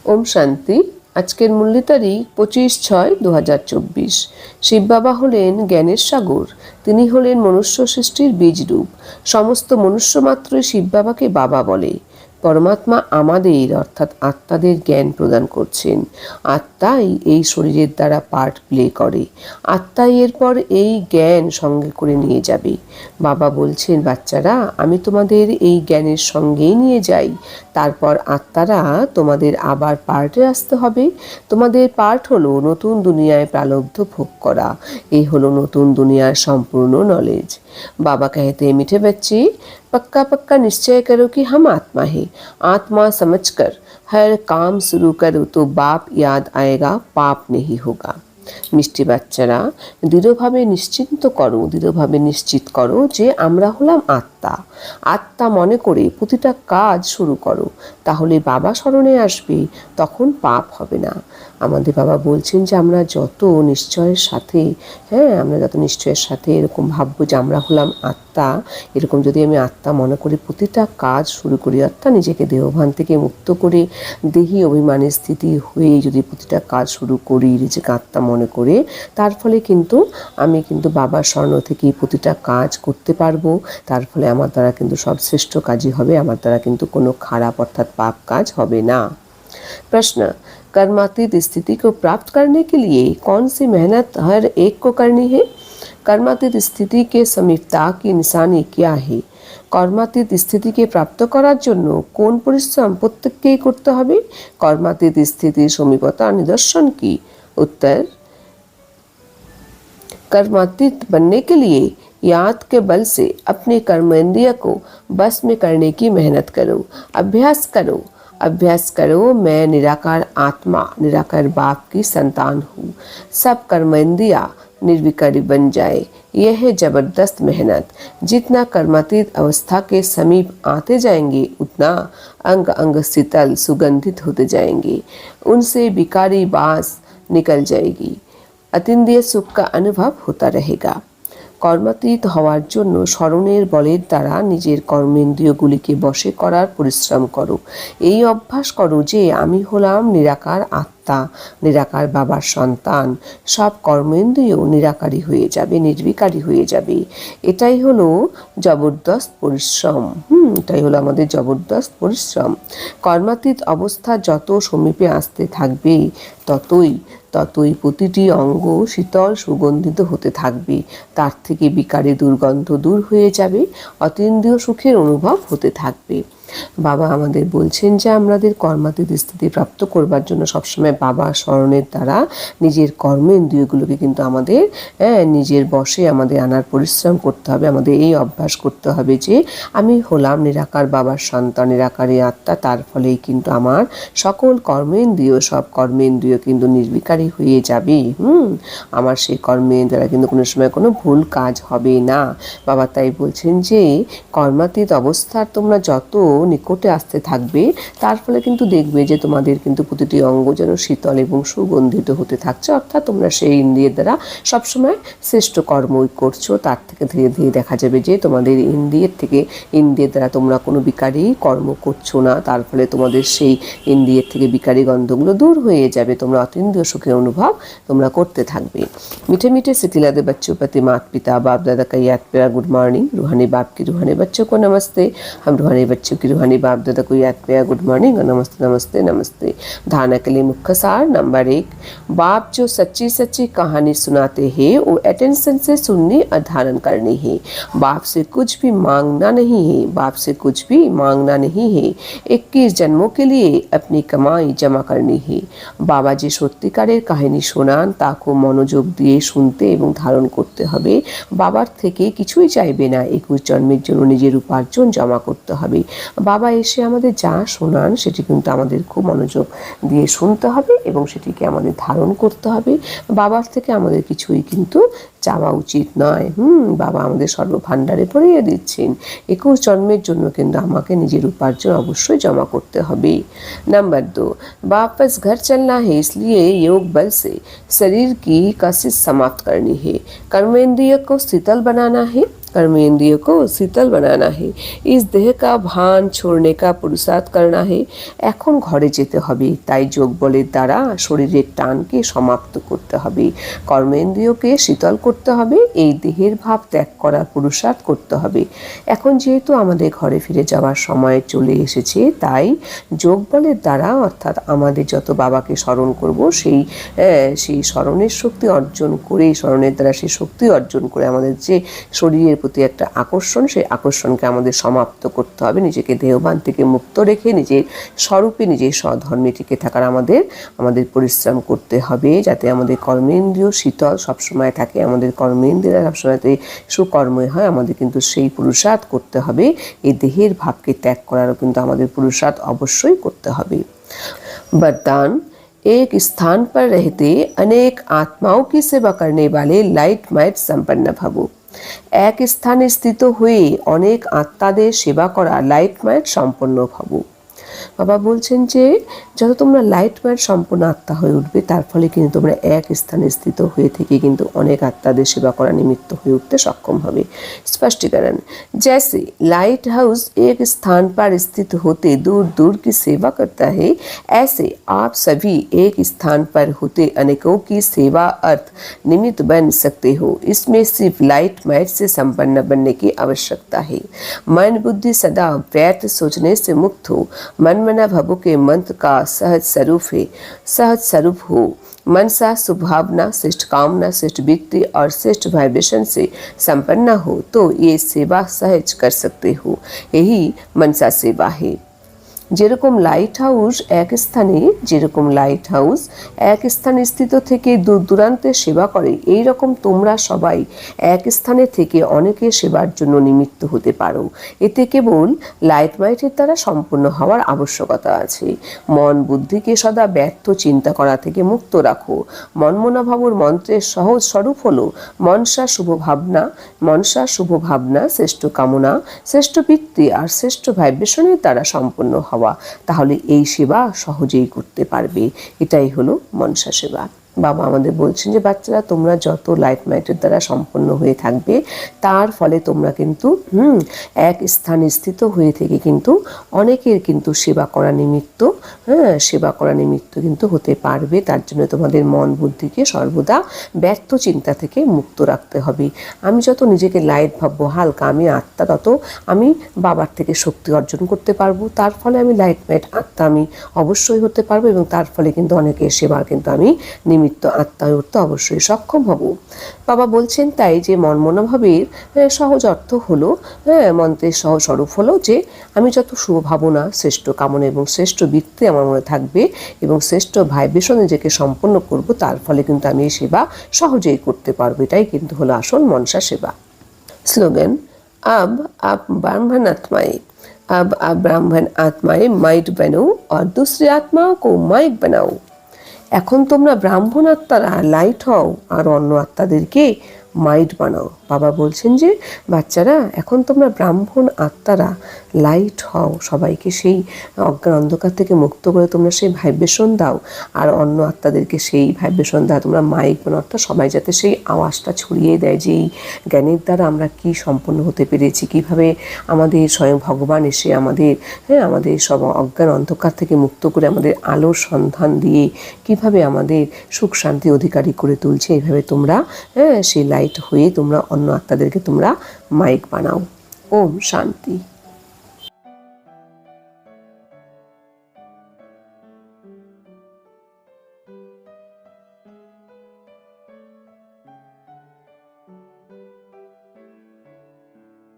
ওম শান্তি। আজকের মূল্য তারিখ 25/6/2024। শিব বাবা হলেন জ্ঞানের সাগর। তিনি হলেন মনুষ্য সৃষ্টির বীজরূপ। সমস্ত মনুষ্য মাত্রই শিব বাবাকে বাবা বলে। পরমাত্মা আমাদের অর্থাৎ আত্মাদের জ্ঞান প্রদান করছেন। আত্মাই এই শরীরের দ্বারা পার্ট প্লে করে। আত্মাই এরপর এই জ্ঞান সঙ্গে করে নিয়ে যাবে। বাবা বলছেন, বাচ্চারা, আমি তোমাদের এই জ্ঞানের সঙ্গেই নিয়ে যাই। তারপর আত্মারা তোমাদের আবার পার্টে আসতে হবে। তোমাদের পার্ট হলো নতুন দুনিয়ায় প্রালব্ধ ভোগ করা। এই হলো নতুন দুনিয়ার সম্পূর্ণ নলেজ। बाबा कहते हैं, मीठे बच्चे, पक्का पक्का निश्चय करो कि हम आत्मा है। आत्मा समझकर हर काम शुरू करो तो बाप याद आएगा, पाप नहीं होगा। মিষ্টি বাচ্চারা, দৃঢ়ভাবে নিশ্চিত করো যে আমরা হলাম আত্মা। আত্মা মনে করে প্রতিটা কাজ শুরু করো, তাহলে বাবা স্মরণে আসবে, তখন পাপ হবে না। আমাদের বাবা বলছেন যে আমরা যত নিশ্চয়ের সাথে এরকম ভাববো যে আমরা হলাম আত্মা, এরকম যদি আমি আত্মা মনে করি প্রতিটা কাজ শুরু করি, অর্থাৎ নিজেকে দেহভান থেকে মুক্ত করে দেহি অভিমানের স্থিতি হয়ে যদি প্রতিটা কাজ শুরু করি নিজেকে আত্মা মনে করে, তার ফলে কিন্তু আমি কিন্তু বাবার স্মরণ থেকে প্রতিটা কাজ করতে পারবো। তার ফলে আমার দ্বারা কিন্তু সব শ্রেষ্ঠ কাজই হবে, আমার দ্বারা কিন্তু কোনো খারাপ অর্থাৎ পাপ কাজ হবে না। प्रश्न, कर्मातीत स्थिति को प्राप्त करने के लिए कौन सी मेहनत हर एक को करनी है? कर्मातीत स्थिति के समीपता की निशानी क्या है? কর্মাতীত স্থিতিকে প্রাপ্ত করার জন্য কোন পরিশ্রম প্রত্যেককেই করতে হবে? কর্মাতীত স্থিতির সমীপতার নিদর্শন কি? उत्तर, कर्मातीत बनने के लिए याद के बल से अपने कर्मेंद्रिय को बस में करने की मेहनत करो। अभ्यास करो, मैं निराकार आत्मा, निराकार बाप की संतान हूँ। सब कर्मेंद्रिया निर्विकारी बन जाए, यह है जबरदस्त मेहनत। जितना कर्मातीत अवस्था के समीप आते जाएंगे, उतना अंग अंग शीतल सुगंधित होते जाएंगे। उनसे विकारी बास निकल जाएगी। अतीन्द्रिय सुख का अनुभव होता रहेगा। কর্মাতীত হওয়ার জন্য স্মরণের বলের দ্বারা নিজের কর্মেন্দ্রিয়গুলিকে বশে করার পরিশ্রম করো। এই অভ্যাস করো যে আমি হলাম নিরাকার আত্মা, নিরাকার বাবার সন্তান। সব কর্মেন্দ্রিয় নিরাকারী হয়ে যাবে, নির্বিকারী হয়ে যাবে। এটাই হলো জবরদস্ত পরিশ্রম। এটাই হলো আমাদের জবরদস্ত পরিশ্রম। কর্মাতীত অবস্থা যত সমীপে আসতে থাকবে, ততই প্রতিটি অঙ্গ শীতল সুগন্ধিত হতে থাকবে। তার থেকে বিকারে দুর্গন্ধ দূর হয়ে যাবে, অতীন্দ্রিয় সুখের অনুভব হতে থাকবে। বাবা আমাদের বলছেন যে আমাদের কর্মাতীত স্থিতি প্রাপ্ত করবার জন্য সবসময় বাবা স্মরণের দ্বারা নিজের কর্মেন্দ্রিয়গুলোকে কিন্তু আমাদের নিজের বশে আমাদের আনার পরিশ্রম করতে হবে। আমাদের এই অভ্যাস করতে হবে যে আমি হলাম নিরাকার বাবার সন্তান, নিরাকারী আত্মা। তার ফলেই কিন্তু আমার সকল সব কর্মেন্দ্রিয় কিন্তু নির্বিকারী হয়ে যাবে। আমার সেই কর্মের দ্বারা কিন্তু কোনো সময় কোনো ভুল কাজ হবে না। বাবা তাই বলছেন যে কর্মাতীত অবস্থার তোমরা যত নিকটে আসতে থাকবে, তার ফলে কিন্তু দেখবে যে তোমাদের কিন্তু প্রতিটি অঙ্গ যেন শীতল এবং সুগন্ধিত হতে থাকছে, অর্থাৎ তোমরা সেই ইন্দ্রিয়ের দ্বারা সবসময় শ্রেষ্ঠ কর্মই করছো। তার থেকে ধীরে ধীরে দেখা যাবে যে তোমাদের ইন্দ্রিয়ের দ্বারা তোমরা কোনো বিকারী কর্ম করছো না। তার ফলে তোমাদের সেই ইন্দ্রিয়ের থেকে বিকারী গন্ধগুলো দূর হয়ে যাবে। তোমরা অতীন্দ্রিয় সুখের অনুভব তোমরা করতে থাকবে। मीठे मीठे सितिलादे बच्चों प्रति माता पिता बाप दादा का याद प्यारा गुड मॉर्निंग। रूहानी बाप की रूहानी बच्चों को नमस्ते। हम रूहानी बच्चों की रूहानी बाप दादा को याद प्यारा गुड मॉर्निंग और नमस्ते नमस्ते नमस्ते। धारणा के लिए मुख्य सार नंबर 1, बाप जो सच्ची सच्ची कहानी सुनाते हैं वो अटेंशन से सुननी और धारण करनी है। बाप से कुछ भी मांगना नहीं है। 21 जन्मों के लिए अपनी कमाई जमा करनी है। बाबा जी সত্যিকারের কাহিনী শোনান, তা খুব মনোযোগ দিয়ে শুনতে এবং ধারণ করতে হবে। বাবার থেকে কিছুই চাইবে না, 21 জন্মের জন্য নিজের উপার্জন জমা করতে হবে। বাবা এসে আমাদের যা শোনান সেটি কিন্তু আমাদের খুব মনোযোগ দিয়ে শুনতে হবে এবং সেটিকে আমাদের ধারণ করতে হবে। বাবার থেকে আমাদের কিছুই কিন্তু চাওয়া উচিত নয়। বাবা আমাদের সর্বভাণ্ডারে ভরিয়ে দিচ্ছেন। 21 জন্মের জন্য কিন্তু আমাকে নিজের উপার্জন অবশ্যই জমা করতে হবে। नंबर 2, वापस घर चलना है, इसलिए योग बल से शरीर की कशिश समाप्त करनी है। कर्मेंद्रिय को शीतल बनाना है। कर्मेंद्रियों को शीतल बनाना है, इस देह का भान छोड़ने का पुरुषार्थ करना है। এখন ঘরে যেতে হবে, তাই যোগ বলের দ্বারা শরীরের টানকে সমাপ্ত করতে হবে, কর্মেন্দ্রিয়কে শীতল করতে হবে, এই দেহের ভাব ত্যাগ করার পুরুষার্থ করতে হবে। এখন যেহেতু আমাদের ঘরে ফিরে যাওয়ার সময় চলে এসেছে, তাই যোগ বলের দ্বারা অর্থাৎ আমাদের যত বাবাকে স্মরণ করব সেই স্মরণের শক্তি অর্জন করে, স্মরণের দ্বারা সেই শক্তি অর্জন করে আমাদের যে শরীরের প্রতি একটা আকর্ষণ, সেই আকর্ষণকে আমাদের সমাপ্ত করতে হবে। নিজেকে দেহবান থেকে মুক্ত রেখে নিজের স্বরূপে নিজের স্বধর্মে টিকে থাকার আমাদের পরিশ্রম করতে হবে, যাতে আমাদের কর্মেন্দ্রিয় শীতল সবসময় থাকে, আমাদের কর্মেন্দ্রিয়রা সবসময়তে সুকর্মই হয়। আমাদের কিন্তু সেই পুরুষার্থ করতে হবে, এই দেহের ভাবকে ত্যাগ করারও কিন্তু আমাদের পুরুষার্থ অবশ্যই করতে হবে। वरदान, एक स्थान पर रहते अनेक आत्माओं की सेवा करने वाले लाइट माइट संपन्न भवो। এক স্থানে স্থিত হয়ে অনেক আত্মাদের সেবা করা লাইট মাইট সম্পন্ন ভবো। বাবা বলছেন যে যত তোমরা লাইট মাইট সম্পন্ন আত্মা হয়ে উঠবে, তার ফলে কিন্তু তোমরা এক স্থানে স্থিত হয়ে থেকে কিন্তু অনেক আত্মাদের সেবা করা নিমিত্ত হয়ে উঠতে সক্ষম হবে। स्पष्टीकरण, जैसे लाइट हाउस एक स्थान पर स्थित होते दूर दूर की सेवा करता है, ऐसे आप सभी एक स्थान पर होते अनेकों की सेवा अर्थ निमित्त बन सकते हो। इसमें सिर्फ लाइट माइट से संपन्न बनने की आवश्यकता है। मन बुद्धि सदा व्यर्थ सोचने से मुक्त हो, मन मना भवो के मंत्र का सहज स्वरूप हो। मनसा सुभावना, श्रेष्ठ कामना, श्रेष्ठ वृत्ति और श्रेष्ठ वाइब्रेशन से संपन्न हो तो ये सेवा सहज कर सकते हो। यही मनसा सेवा है। যেরকম লাইট হাউস এক স্থানে স্থিত থেকে দূর দূরান্তে সেবা করে, এই রকম তোমরা সবাই এক স্থানে থেকে অনেকের সেবার জন্য নিমিত্ত হতে পারো। এতে কেবল লাইট মাইটের দ্বারা সম্পূর্ণ হওয়ার আবশ্যকতা আছে। মন বুদ্ধিকে সদা ব্যর্থ চিন্তা করা থেকে মুক্ত রাখো। মনমনাভাবর মন্ত্রের সহজ স্বরূপ হলো মনসা শুভ ভাবনা, শ্রেষ্ঠ কামনা, শ্রেষ্ঠ বৃত্তি আর শ্রেষ্ঠ ভাইব্রেশনের দ্বারা সম্পন্ন হওয়া। তাহলে এই সেবা সহজেই করতে পারবে। এটাই হলো মনসা সেবা। বাবা আমাদের বলছেন যে বাচ্চারা, তোমরা যত লাইট মাইটের দ্বারা সম্পন্ন হয়ে থাকবে, তার ফলে তোমরা কিন্তু এক স্থানে স্থিত হয়ে থেকে কিন্তু অনেকের কিন্তু সেবা করা নিমিত্ত কিন্তু হতে পারবে। তার জন্য তোমাদের মন বুদ্ধিকে সর্বদা ব্যর্থ চিন্তা থেকে মুক্ত রাখতে হবে। আমি যত নিজেকে লাইট ভাববো, হালকা, আমি আত্মা, তত আমি বাবার থেকে শক্তি অর্জন করতে পারবো। তার ফলে আমি লাইট মাইট আত্মা আমি অবশ্যই হতে পারবো, এবং তার ফলে কিন্তু অনেকের সেবার কিন্তু আমি নিমিত্ত আত্মা হয়ে উঠতে অবশ্যই সক্ষম হব। বাবা বলছেন তাই যে মনমনাভাবের সহজ অর্থ হলো, মন্ত্রের সহজ স্বরূপ হলো যে আমি যত শুভ ভাবনা, শ্রেষ্ঠ কামনা এবং শ্রেষ্ঠ বৃত্তি আমার মনে থাকবে এবং শ্রেষ্ঠ ভাইব্রেশন নিজেকে সম্পন্ন করব, তার ফলে কিন্তু আমি এই সেবা সহজেই করতে পারবো। এটাই কিন্তু হলো আসল মনসা সেবা। স্লোগান, अब आप ब्राह्मण आत्माएं माइट बनो और दूसरी आत्माओं को माइक बनाओ। এখন তোমরা ব্রাহ্মণ আত্মারা লাইট হও আর অন্য আত্মাদেরকে মাইট বানাও। বাবা বলছেন যে বাচ্চারা, এখন তোমরা ব্রাহ্মণ আত্মারা লাইট হও, সবাইকে সেই অজ্ঞান অন্ধকার থেকে মুক্ত করে তোমরা সেই ভাইব্রেশন দাও, আর অন্য আত্মাদেরকে সেই ভাইব্রেশন দাও। তোমরা মাইক বানাও, অর্থাৎ সবাই যাতে সেই আওয়াজটা ছড়িয়ে দেয় যে এই জ্ঞানের দ্বারা আমরা কি সম্পন্ন হতে পেরেছি, কিভাবে আমাদের স্বয়ং ভগবান এসে আমাদের সব অজ্ঞান অন্ধকার থেকে মুক্ত করে আমাদের আলোর সন্ধান দিয়ে কিভাবে আমাদের সুখ শান্তি অধিকারী করে তুলছে। এইভাবে তোমরা সেই লাইট হয়ে তোমরা অন্য আত্মাদেরকে তোমরা মাইক বানাও। ওম শান্তি।